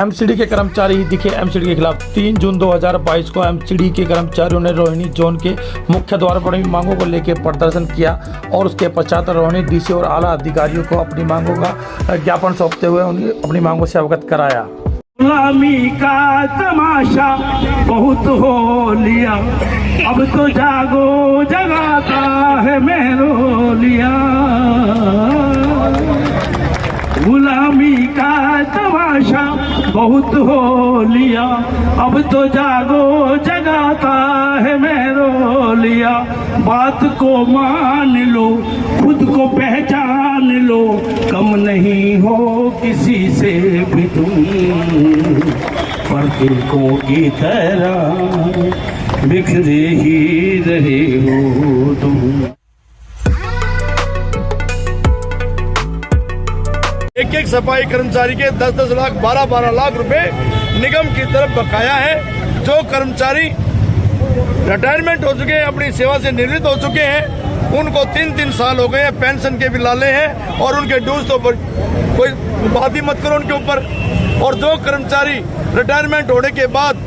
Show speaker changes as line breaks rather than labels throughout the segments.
MCD के कर्मचारी दिखे एमसीडी के खिलाफ। 3 जून 2022 को एमसीडी के कर्मचारियों ने रोहिणी जोन के मुख्य द्वार पर अपनी मांगों को लेकर प्रदर्शन किया और उसके पश्चात रोहिणी डीसी और आला अधिकारियों को अपनी मांगों का ज्ञापन सौंपते हुए उन्हें अपनी मांगों से अवगत कराया।
गुलामी का तमाशा बहुत हो लिया, अब तो जागो जगाता है मेरो लिया। गुलामी का तमाशा बहुत हो लिया, अब तो जागो जगाता है मेरो लिया। बात को मान लो, खुद को पहचान लो, कम नहीं हो किसी से भी तुम, पर दिलों की तरह बिखरे ही रहे हो तुम।
एक सफाई कर्मचारी के 10-10 लाख 12-12 लाख रुपए निगम की तरफ बकाया है। जो कर्मचारी रिटायरमेंट हो चुके हैं, अपनी सेवा से निवृत्त हो चुके हैं, उनको 3-3 साल हो गए हैं, पेंशन के भी लाले हैं और उनके ड्यूज तो कोई बात ही मत करो उनके ऊपर। और जो कर्मचारी रिटायरमेंट होने के बाद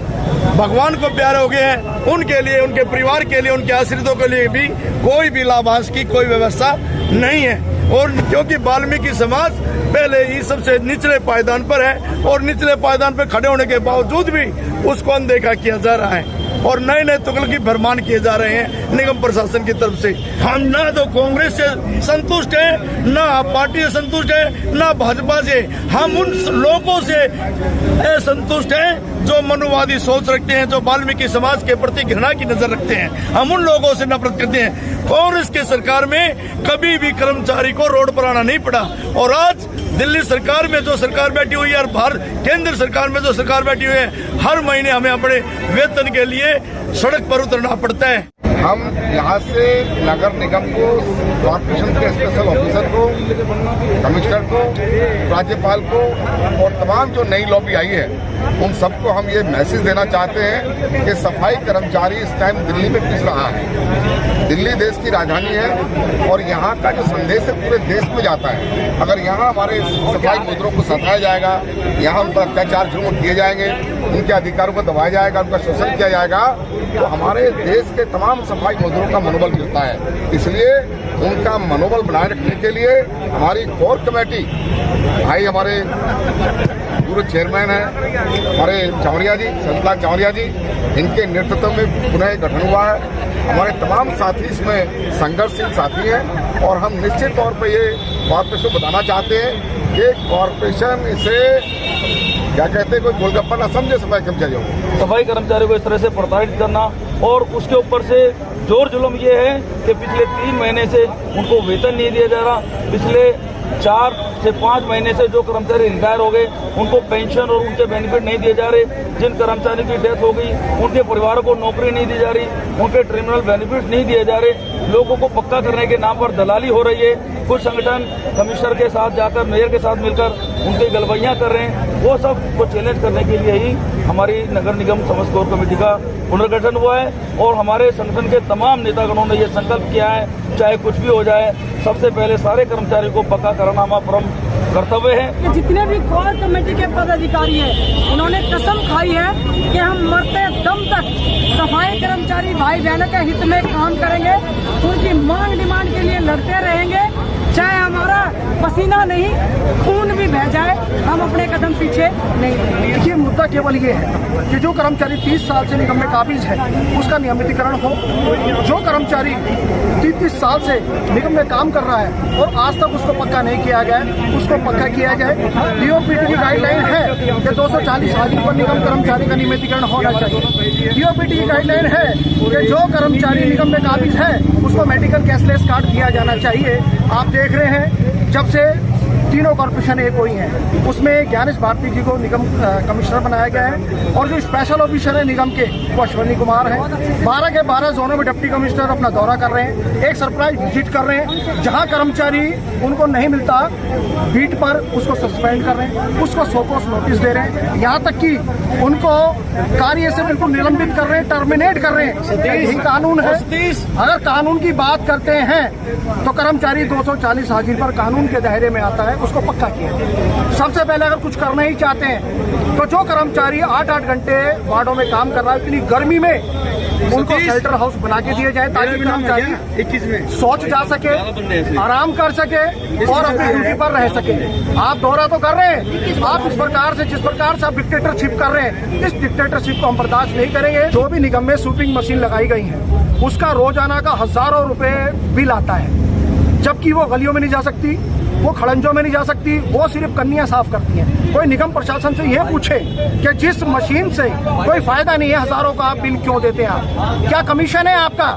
भगवान को प्यारे हो गए हैं, उनके लिए, उनके परिवार के लिए, उनके आश्रितों के लिए भी कोई भी लाभांश की कोई व्यवस्था नहीं है। और क्योंकि वाल्मीकि समाज पहले ही सबसे निचले पायदान पर है और निचले पायदान पर खड़े होने के बावजूद भी उसको अनदेखा किया जा रहा है और नए नए तुगलकी भरमान किए जा रहे हैं निगम प्रशासन की तरफ से। हम ना तो कांग्रेस से संतुष्ट हैं, ना पार्टी से संतुष्ट है, ना भाजपा से। हम उन लोगों से असंतुष्ट हैं जो मनुवादी सोच रखते हैं, जो वाल्मीकि समाज के प्रति घृणा की नजर रखते हैं। हम उन लोगों से नफरत करते हैं। कांग्रेस की सरकार में कभी भी कर्मचारी को रोड पर आना नहीं पड़ा और आज दिल्ली सरकार में जो सरकार बैठी हुई है और भारत केंद्र सरकार में जो सरकार बैठी हुई है, हर महीने हमें अपने वेतन के लिए सड़क पर उतरना पड़ता है।
हम यहाँ से नगर निगम को, कॉर्पोरेशन के स्पेशल ऑफिसर को, कमिश्नर को, राज्यपाल को और तमाम जो नई लॉबी आई है उन सबको हम ये मैसेज देना चाहते हैं कि सफाई कर्मचारी इस टाइम दिल्ली में पिस रहा है। दिल्ली देश की राजधानी है और यहाँ का जो संदेश है पूरे देश में जाता है। अगर यहाँ हमारे सफाई मजदूरों को सताया जाएगा, यहाँ उन पर अत्याचार जुर्म किए जाएंगे, उनके अधिकारों को दबाया जाएगा, उनका शोषण किया जाएगा, तो हमारे देश के तमाम सफाई मजदूरों का मनोबल गिरता है। इसलिए उनका मनोबल बनाए रखने के लिए हमारी कोर कमेटी, भाई हमारे पूर्व चेयरमैन है हमारे चावरिया जी, संतलाल चावरिया जी, इनके नेतृत्व में पुनः गठन हुआ है। हमारे तमाम साथी इसमें संघर्षशील साथी हैं और हम निश्चित तौर पर ये कॉर्पोरेशन को बताना चाहते हैं कि कॉर्पोरेशन इसे क्या कहते हैं, कोई गोलगप्पा ना समझे सफाई कर्मचारियों को।
सफाई कर्मचारियों को इस तरह से प्रताड़ित करना और उसके ऊपर से जोर जुल्म ये है कि पिछले 3 महीने से उनको वेतन नहीं दिया जा रहा। पिछले 4 से 5 महीने से जो कर्मचारी रिटायर हो गए उनको पेंशन और उनके बेनिफिट नहीं दिए जा रहे। जिन कर्मचारियों की डेथ हो गई उनके परिवारों को नौकरी नहीं दी जा रही, उनके टर्मिनल बेनिफिट नहीं दिए जा रहे। लोगों को पक्का करने के नाम पर दलाली हो रही है। कुछ संगठन कमिश्नर के साथ जाकर, मेयर के साथ मिलकर उनकी गलबैयां कर रहे हैं। वो सब को चैलेंज करने के लिए ही हमारी नगर निगम समस्त कोर कमेटी का पुनर्गठन हुआ है और हमारे संगठन के तमाम नेतागणों ने ये संकल्प किया है, चाहे कुछ भी हो जाए, सबसे पहले सारे कर्मचारियों को पक्का कराना हमारा परम कर्तव्य है।
जितने भी कोर कमेटी के पदाधिकारी हैं, उन्होंने कसम खाई है कि हम मरते दम तक सफाई कर्मचारी भाई बहनों के हित में काम करेंगे, उनकी मांग डिमांड के लिए लड़ते रहेंगे, चाहे हमारा पसीना नहीं खून भी बह जाए, हम अपने कदम पीछे नहीं देंगे।
देखिए, मुद्दा केवल ये है कि जो कर्मचारी 30 साल से निगम में काबिज है उसका नियमितीकरण हो। जो कर्मचारी 30 साल से निगम में काम कर रहा है और आज तक उसको पक्का नहीं किया गया है, उसको पक्का किया जाए। डीओपीटी की गाइडलाइन है कि 240 हाजिरी पर निगम कर्मचारी का नियमितीकरण होना चाहिए। डीओपीटी की गाइडलाइन है कि जो कर्मचारी निगम में काबिज है उसको मेडिकल कैशलेस कार्ड दिया जाना चाहिए। आप देख रहे हैं जब से तीनों कॉर्पोरेशन एक हुई हैं, उसमें ज्ञानेश भारती जी को निगम कमिश्नर बनाया गया है और जो स्पेशल ऑफिसर है निगम के वो अश्विनी कुमार हैं। 12 के 12 जोनों में डिप्टी कमिश्नर अपना दौरा कर रहे हैं, एक सरप्राइज विजिट कर रहे हैं। जहां कर्मचारी उनको नहीं मिलता बीट पर उसको सस्पेंड कर रहे हैं, उसको शोकॉज नोटिस दे रहे हैं, यहाँ तक कि उनको कार्य से बिल्कुल निलंबित कर रहे हैं, टर्मिनेट कर रहे हैं। यही कानून है। अगर कानून की बात करते हैं तो कर्मचारी 240 हाजिरी पर कानून के दायरे में आता है। उसको पक्का किया जाए। सबसे पहले अगर कुछ करना ही चाहते हैं तो जो कर्मचारी 8-8 घंटे वार्डों में काम कर रहा है, इतनी गर्मी में उनको शेल्टर हाउस बना के दिए जाए ताकि कर्मचारी 21 में शौच जा सके, आराम कर सके और अपनी ड्यूटी पर रह सके। आप दौरा तो कर रहे हैं, आप इस प्रकार से जिस प्रकार से आप डिक्टेटरशिप कर रहे हैं, इस डिक्टेटरशिप को हम बर्दाश्त नहीं करेंगे। जो भी निगम में स्वीपिंग मशीन लगाई गई है उसका रोजाना का हजारों रुपए बिल आता है, जबकि वो गलियों में नहीं जा सकती, वो खड़ंजों में नहीं जा सकती, वो सिर्फ कन्नियां साफ करती हैं। कोई निगम प्रशासन से ये पूछे कि जिस मशीन से कोई फायदा नहीं है, हजारों का आप बिल क्यों देते हैं? आप क्या कमीशन है आपका?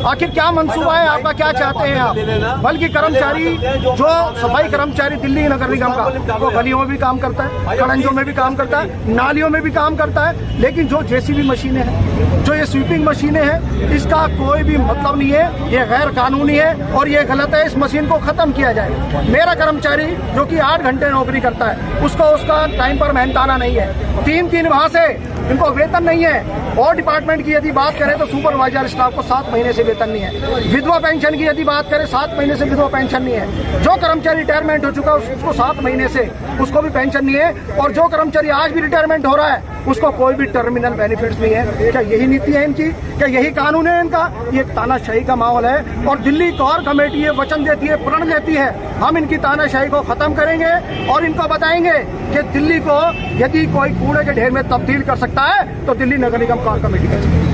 आखिर क्या मंसूबा है आपका? क्या चाहते हैं आप? बल्कि कर्मचारी जो सफाई कर्मचारी दिल्ली नगर निगम का, वो गलियों में भी काम करता है, खड़ंजों में भी काम करता है, नालियों में भी काम करता है, लेकिन जो जेसीबी मशीनें हैं, जो ये स्वीपिंग मशीनें हैं, इसका कोई भी मतलब नहीं है। ये गैर कानूनी है और ये गलत है। इस मशीन को खत्म किया जाए। मेरा कर्मचारी जो कि 8 घंटे नौकरी करता है, उसको उसका टाइम पर मेहनताना नहीं है, 3 माह से इनको वेतन नहीं है। और डिपार्टमेंट की यदि बात करें तो सुपरवाइजर स्टाफ को 7 महीने से वेतन नहीं है। विधवा पेंशन की यदि बात करें, 7 महीने से विधवा पेंशन नहीं है। जो कर्मचारी रिटायरमेंट हो चुका है उसको 7 महीने से उसको भी पेंशन नहीं है। और जो कर्मचारी आज भी रिटायरमेंट हो रहा है उसको कोई भी टर्मिनल बेनिफिट्स नहीं है। क्या यही नीति है इनकी? क्या यही कानून है इनका? ये एक तानाशाही का माहौल है और दिल्ली कोर कमेटी ये वचन देती है, प्रण देती है, हम इनकी तानाशाही को खत्म करेंगे और इनको बताएंगे कि दिल्ली को यदि कोई कूड़े के ढेर में तब्दील कर सकता है तो दिल्ली नगर निगम कोर कमेटी कर सकती है।